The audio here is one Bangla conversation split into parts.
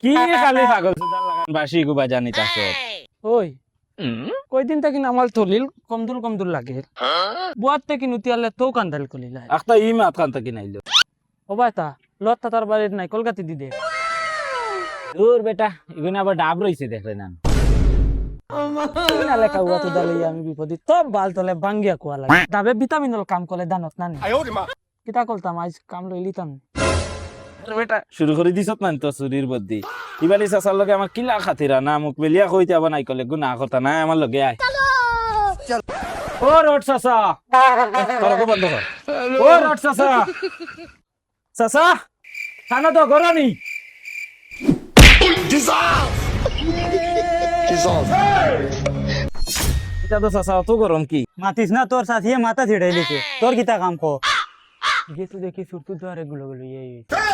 কি খালি পাগল সুদার লাগান বাসি গুবা জানিতাছ ওই কয়দিন থাকি আমার তলিল কমদুল লাগে বুয়াত থেকে নুতিয়ালে তো কান্দাল কলিলা আখতা ই মাত কান্তা কি নাইলো ও বাতা লত তার বাড়ির নাই কলকাতা দি দে দূর বেটা ইগুনে আবার ডাব রইছে দেখলে না নালে কাউয়া তো দালে আমি বিপদি তো বাল তলে বাঙ্গিয়া কোয়া লাগে ডাবে ভিটামিনল কাম করে দানত না নি কিতা করতাম আজ কাম লইলিতাম বেটা শুরু করে দিছত না তো চুরির বুদ্ধি ইবালি চাচার লগে আমার কিলা খাতিরা না মুখ মেলিয়া কইতে আবার নাই কলে গুনা কথা নাই আমার লগে আয় ও রড চাচা তোরকে বন্ধ কর ও রড চাচা চাচা খানা তো গরনি এটা তো চাচা তো গরম কি মাতিস না তোর সাথে মাথা ছিড়াই লিখে তোর কিতা কাম কো গেছু দেখি সুরতু ধরে গুলো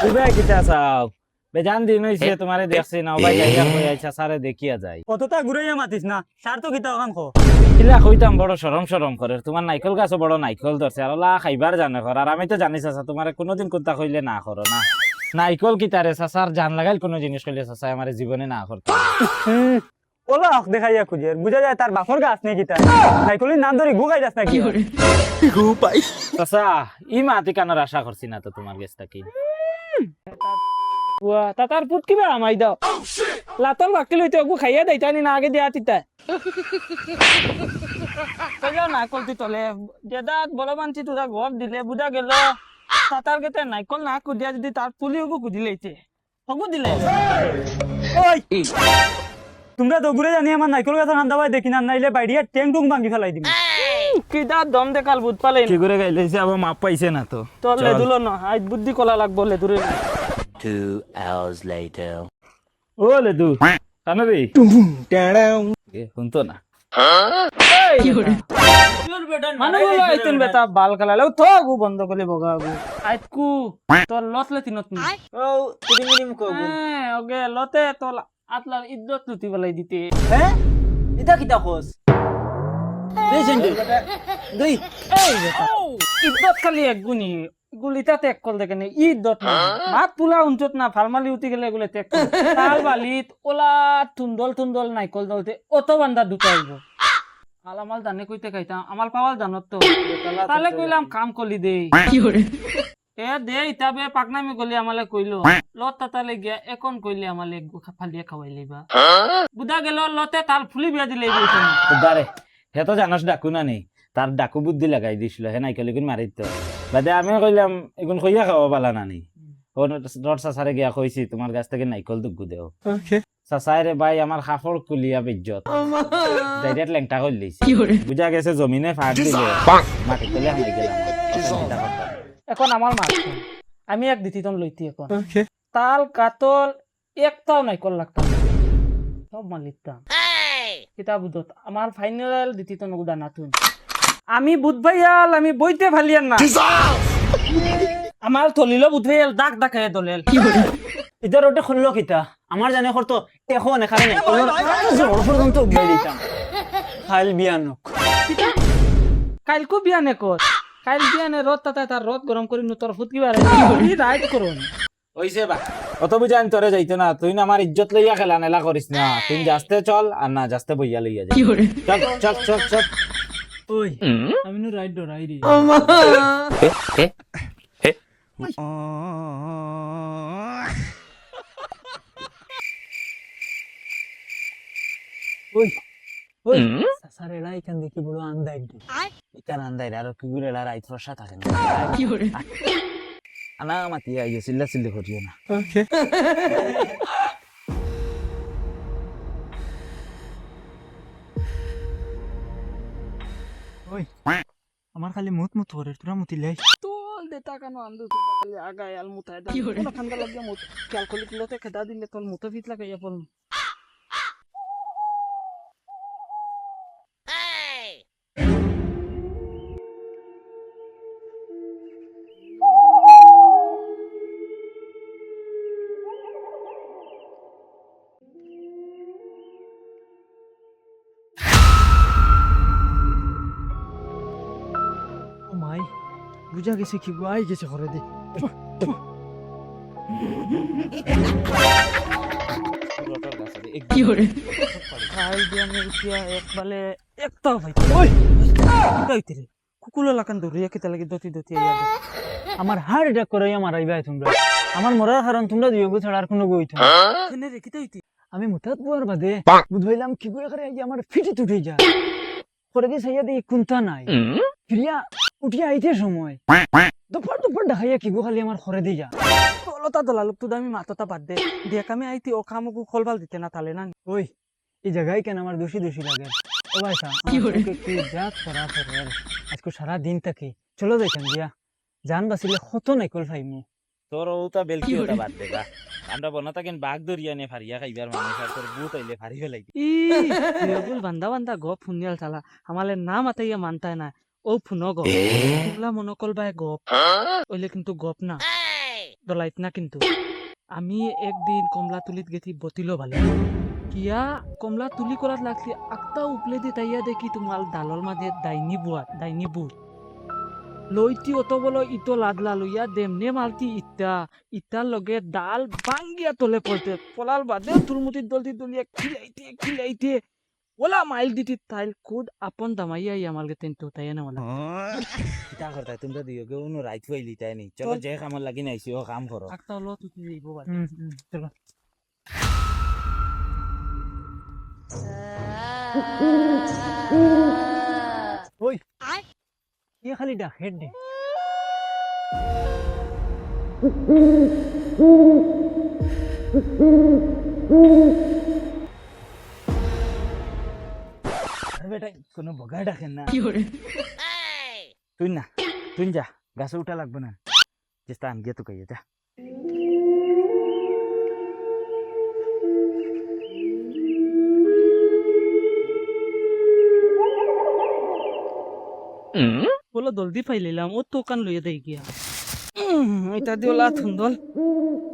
তুই কিতা চাও বেজান দিন হইছে তোমারে দেখছি না ভাই যাইয়া কই আইছা সারে দেখিয়া যাই কতটা ঘুরাইয়া মাতিস না সার তো কিতা কাম কো কিলা কইতাম বড় শরম করে তোমার নাইকল গাছও বড় নাইকল ধরছে আর লা খাইবার জানে কর আর আমি তো জানি চাচা তোমারে কোনোদিন কোনটা কইলে না করো না নাইকল কিতারে চাচার জান লাগাইল কোনো জিনিস কইলে চাচা আমার জীবনে না করতে ওলা আখ দেখাইয়া খুঁজে বুঝা যায় তার বাপর গাছ নেই কিতা নাইকলির নাম ধরে গুগাই যাস নাকি গু পাই চাচা ই মাতি কানার আশা করছি না তো তোমার গেছটা কি তাতার পুত কিবা আমাই দাও লাতল বাকি লইতে ওগু খাইয়া দেইতানি না আগে দিয়া তিতা কইও না কলতি তলে দেদাত বড় মানছি তোরা ঘর দিলে বুঝা গেল তাতার গেতে নাইকল না কুদিয়া যদি তার পুলি ওগু কুদিলেইতে ওগু দিলে ওই তোমরা তো ঘুরে জানি আমার নাইকল গাছের নাম দাবাই দেখি না নাইলে বাইরিয়া ট্যাং টুং ভাঙি ফেলাই দিবি কিটা দম দেখাল বুঝ পালে কি করে গাইলেছে আবার মাপ পাইছে না তো তলে দুলো না আজ বুদ্ধি কলা লাগবো লে দূরে 2 hours later. ও লে দু কানবি শুনতো না কি হরে মানে বলো আইতেন বেটা বাল কালালে তো গু বন্ধ করে বগা গু আইতকু তোর লতলে তিনত নি ও তুমি মিনিম কো হ্যাঁ ওকে লতে তোর আতলার ইজ্জত লুটি বলাই দিতে হ্যাঁ এটা কিতা কোস দুই এই বেটা ইজ্জত খালি এক গুনি গুলিটা ত্যাগ কল দেখে নে ইজ্জত না ভাত পুলা উঞ্চত না ফার্মালি উঠি গেলে এগুলো ত্যাগ তাল বালিত ওলা তুন্দল নাইকল দলতে অত বান্দা দুটো আইব আলামাল জানে কইতে খাইতাম আমার পাওয়াল জানত তো তাহলে কইলাম কাম কলি দে কি করে এ দে ইতাবে পাকনামি গলি আমালে কইলো লত তাতালে গিয়া এখন কইলে আমালে ফালিয়া খাওয়াই লইবা বুদা গেল লতে তার ফুলি বিয়া দিলে দারে হে তো জানাস ডাকু না নেই তার ডাকু বুদ্ধি লাগাই দিছিল হে নাইকল এগুন মারিত তো বাদে আমি কইলাম এগুন কইয়া খাওয়া পালা না নি ও রড চাচারে গিয়া কইছি তোমার গাছ থেকে নাইকল দুগু দেও চাচাইরে ভাই আমার কাপড় কুলিয়া বেজ্জত ডাইরেক্ট লেংটা কই লইছি বুঝা গেছে জমিনে ফাঁক দিলে মাটি তলে হামাই গেলাম এখন আমার মাছ আমি এক দিতিতন লইতি এখন তাল কাতল একটাও নাইকল লাগতাম সব মালিকতাম কিতাব বুধত আমার ফাইনাল দিতিতন গুদা নাতুন আমি বুধভাইয়াল আমি বইতে ফালিয়ান না আমার তলিল বুধভাইয়াল দাগ দাখায় দলেল ইদার ওটা খুললো কিতা আমার জানে করতো এখন এখানে নাই জোর পর্যন্ত উগিয়ে দিতাম খাইল বিয়ানক কাইলকু বিয়ানে কর কাইল বিয়ানে রদ তাতায় তার রদ গরম করি নু তোর ফুটকি বারে রাইট করুন ওইছে বা অত বুঝান তোরে যাইতো না তুই না আমার ইজ্জত লইয়া খেলা নেলা করিস না তুই জাস্তে চল আর না জাস্তে বইয়া লইয়া যা চল চল চল চল ওই আমি নু রাইট ডরাই রে ওই ওই সাসারে লাই কান দেখি বড় আন্দাই দি ইকান আন্দাই আর কি গুরে লা রাইত রসা থাকে না কি করে আনা মাতি আইছে সিল্লা সিল্লি করিও না ওকে ওই আমার খালি মুত করে তোরা মুতিলাই তোল দেতা কানো আন্দু খালি আগায় আল মুতায় দা কোন খান্দা লাগিয়া মুত ক্যালকুলেট লতে খেদা দিলে তোল মুতা ফিট লাগাইয়া পড়ল Oh my. বুঝা গেছে কি গো আই গেছে ঘরে দে খাই দিয়ে আমি উঠিয়া একবালে একটাও ভাই ওই কিতাইতে রে কুকুলো লাকান দৌড়িয়া কিতা লাগি দতি দতি আইয়া দে আমার হার্ট অ্যাটাক করাইয়া মারাইবাই তোমরা আমার মরার কারণ তোমরা দুই গো ছাড়া আর কোনো গই তো কেনে রে কিতাইতে আমি মুঠাত বুয়ার বাদে বুঝাইলাম কি করে করে আইয়া আমার ফিটি তুটে যা পরে দিয়ে সাইয়া দেখি কুন্তা নাই ফিরিয়া উঠিয়া আইতে সময় দুপুর দুপুর দেখাইয়া কি গো খালি আমার ঘরে দিয়ে যা তলতা দলা লোক তো আমি মাথা বাদ দে দিয়া কামে আইতি ও কামকু খলবাল দিতে না তালে না ওই এই জায়গায় কেন আমার দোষী দোষী লাগে ও ভাইসা কি জাত করা ফের আজকে সারা দিন থাকি চলো যাইতাম দিয়া জান বাঁচিলে কত নাইকল ফাইমু তোর ওটা বেলকি ওটা বাদ দেবা আমরা বনা থাকেন বাঘ ধরিয়া নে ফারিয়া খাইবার মানুষ আর তোর বুত আইলে ফারি ফেলাই ই রেগুল বান্দা বান্দা গপ ফুনিয়াল চালা আমালে নাম আতাইয়া মানতায় না ও ফুনো গপ তোমলা মনকল বাই গপ ওইলে কিন্তু গপ না দলাইত না কিন্তু আমি একদিন কমলা তুলিত গেছি বতিলো ভালো কিয়া কমলা তুলি করাত লাগছি একটা উপলে দি তাইয়া দেখি তোমার ডালর মাঝে ডাইনি বুট লইতি অত বলো ইটো লাদলা লইয়া দেমনে মালতি ইটার লগে ডাল বাঙ্গিয়া তলে পড়তে পলাল বাদে তুলমুতির দলতি দলিয়া খিলাইতে ওলা মাইল দিতি তাইল খুদ আপন দামাইয়া আমালকে তেনতো তাই না ওলা কিতা করতা তোমরা দিও গে উনো রাইত হইলি তাই নি চলো যে কামর লাগি নাইছি ও কাম করো একটা হলো তুই যাইবো বাদ চলো ওই কি খালি ডাকের দে বেটা কোনো বগা ডাকেন না তুই না তুই যা গাছে উঠা লাগবে না চেষ্টা আন গিয়ে তো কইয়া যা বলো জলদি পাইলাম ও তো কান লইয়া দেই গিয়া এটা দিওলা থুন্দল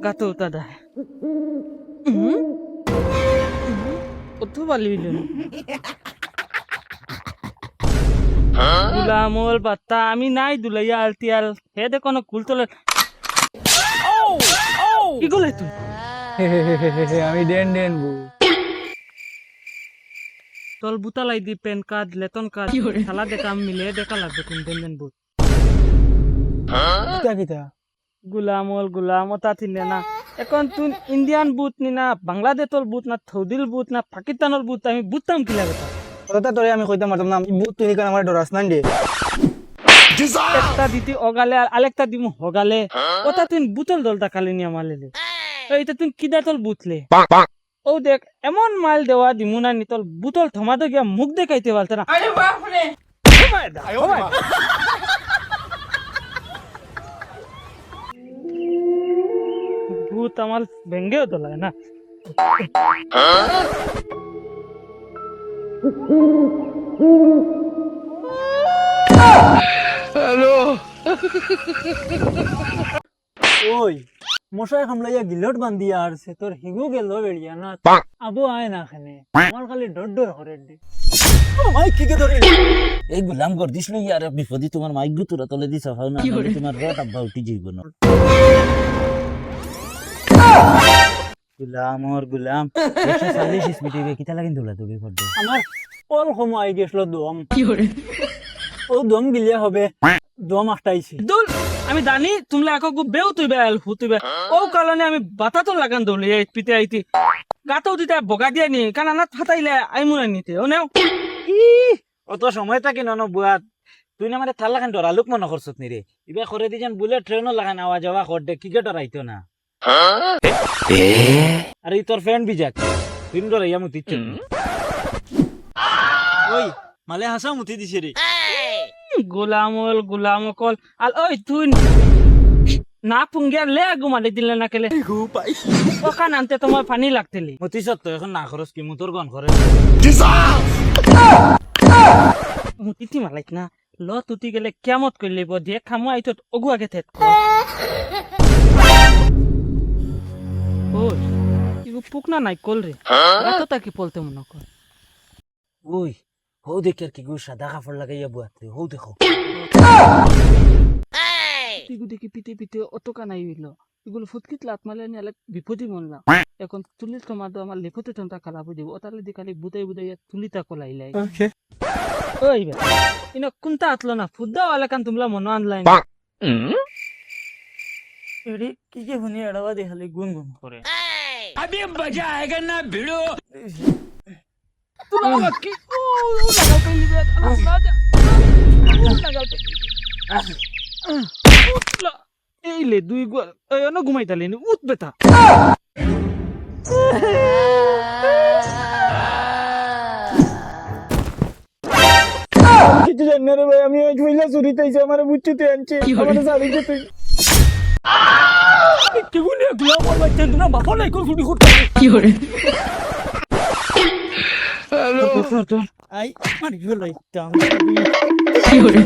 গাতো উতা দেয় কত বালি হইল গুলামল বাত্তা আমি নাই দুলাইয়া আলতিয়াল হে দে কোনো কুল তোলে কি গলে তুই আমি ডেন বউ তল বুতা লাই দি পেন কার্ড লেতন কার্ড শালা দেখা মিলে দেখা লাগবে তুমি দেন বুত কিতা কিতা গুলাম ওটা থিনে না এখন তুই ইন্ডিয়ান বুত নি না বাংলাদেশর বুত না সৌদির বুত না পাকিস্তানের বুত আমি বুঝতাম কি লাগে কথা তোরে আমি কইতাম পারতাম না বুত তুই কেন আমার ডরাস না দে একটা দিতি অগালে আর আরেকটা দিমু হগালে ওটা তুই বুতল দলটা কালি নি আমার লেলে এইটা তুই কিদা তল বুতলে ও দেখ এমন মাল দেওয়া দিমু না নি তল বুতল থমাতে গিয়া মুখ দেখাইতে পারতে না আরে বাপ রে ভূত আমার ভেঙ্গেও তো লাগে না ওই মশাই হামলাইয়া গিলট বান্ধিয়া আরছে তোর হিগু গেল বেড়িয়া না আবু আয় না খানে আমার খালি ডর করে দে মাই কি কে ধরে এই গুলাম কর দিস লই আর বিপদি তোমার মাইক গু তোরা তলে দিছ হাও না তোমার রট আব্বা উঠি যাইব না গুলাম 140 স্পিডে কিতা লাগিন দৌলা দৌড়ি কর দে আমার অল সময় আই গেছিল দম ও দম গিলিয়া হবে দম আটাইছি দুল আমি জানি তোমরা এক বেউ তুইবে আল হুতুবে ও কারণে আমি বাতা তো লাগান দৌলে পিতে আইতি গাতো দিতে বগা দিয়া নি কারণ না ফাটাইলে আইমুনা নিতে ও নেও অত সময় থাকি ন বুয়াত তুই না মানে থাল লাগান ডরালুক মনে করছত নি রে ইবা করে দি যেন বুলেট ট্রেনও লাগান আওয়া যাওয়া কর দে ক্রিকেট ডরাইতো না আরে তোর ফ্রেন্ড বিজাক তুই ডরাইয়া মুতি ওই মালে হাসা মুতি দিছে রে গোলাম কল আল ওই তুই না পুঙ্গিয়া লে গুমালে দিলে না কেলে ওখান আনতে তোমার পানি লাগতেলি মুতি সত্য এখন না খরচ কি মুতর গন করে মুতিতি মালাইক না ল তুতি গেলে কেমত করলি দিয়ে খামু আইতো অগু আগে থেত ওই ইগু পুকনা নাই কল রে রাতো তাকি বলতে মনে কর ওই হো দেখ কি গু সাদা কাপড় লাগাইয়া বুয়াতে হো দেখো দেখি পিতে পিতে অত কানাই হইল এগুলো ফুটকিত লাত মারলে নিয়ে বিপদই মনলাম এখন তুলির টমাটো আমার লেপতে টমটা খারাপ হয়ে যাব ওটালে দি খালি বুদাই বুদাই তুলিতা কলাই লাই ওই বে ইনো কোনটা আতলো না ফুদ্দা ওয়ালা কান তোমলা মনো আনলাই এডি কি কি শুনি এড়াবা দি খালি গুন গুন করে अभी मजा आएगा ना भिड़ो তুলা বাবা কি ও লাগাও পেলি বে না যা লাগাও উতলা এই লে দুই গোল এই অন ঘুমাইতালি নি উত বেটা কিছু জানি না রে ভাই আমি ওই ঝুইলা চুরিতে এসে আমার বুচ্চুতে আনছে আমার শাড়িতে তুই কি বলে গুলা বলবা চেন না বাবা নাই কোন ছুটি করতে কি করে হ্যালো আই মারি গেল একটা কি করে